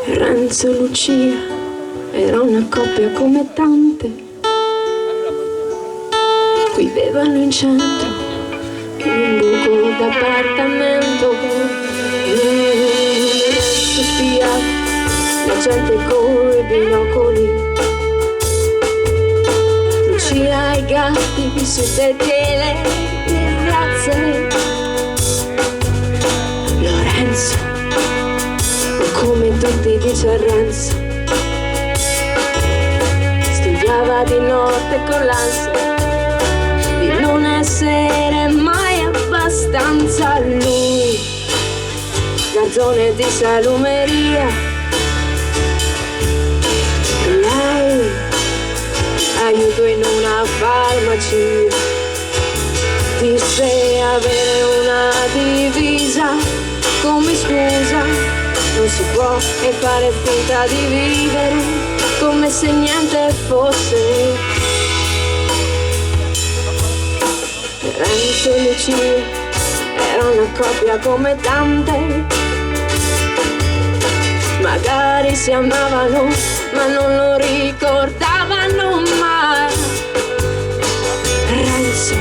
Renzo e Lucia era una coppia come tante, vivevano in centro in un buco d'appartamento. Renzo spiava la gente coi binocoli, Lucia i gatti su sedile e razze. Lorenzo, come tutti dice Renzo, studiava di notte con l'ansia di non essere mai abbastanza. Lui, garzone di salumeria, lei, aiuto in una farmacia. Disse avere una divisa come scusa non si può, e fare finta di vivere come se niente fosse. Renzo e Lucia era una coppia come tante, magari si amavano ma non lo ricordavano mai. Renzo,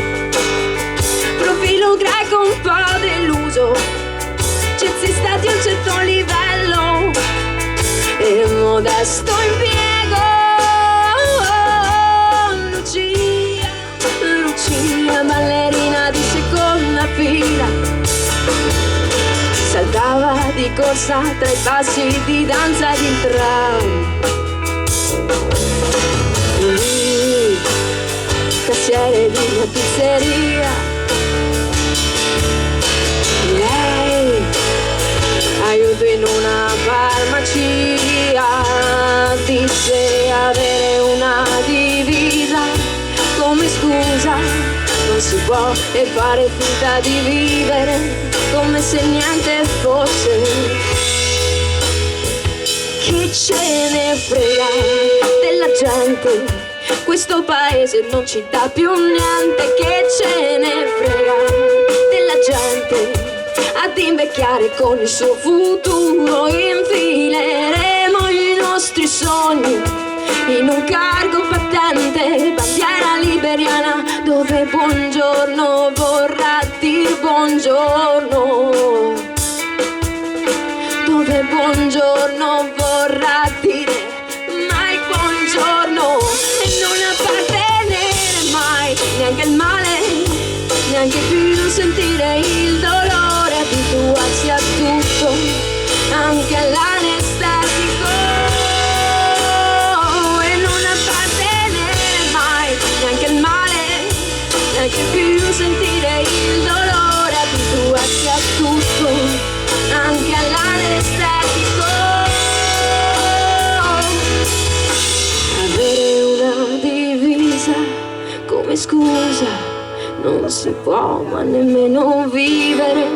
profilo greco un po' deluso, jazzista di un certo livello e modesto impiego. Lucia, ballerina di seconda fila, saltava di corsa tra i passi di danza di tram. Lui, cassiere di una pizzeria, lei, aiuto in una farmacia. Disse avere una divisa come scusa non si può, e fare finta di vivere come se niente fosse. Chi ce ne frega della gente, questo paese non ci dà più niente. Che ce ne frega della gente, ad invecchiare con il suo futuro. Infileremo i nostri sogni in un cargo patente, bandiera liberiana, dove buongiorno vorrà dir buongiorno, dove buongiorno vorrà dire mai buongiorno, e non appartenere mai neanche al male, neanche più sentire il dolore, abituarsi a tutto, anche all'anestetico, e non appartenere mai neanche al male, neanche più sentire il dolore, abituarsi a tutto, anche all'anestetico. Avere una divisa come scusa non si può, ma nemmeno vivere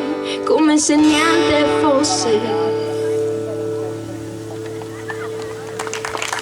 come se niente fosse.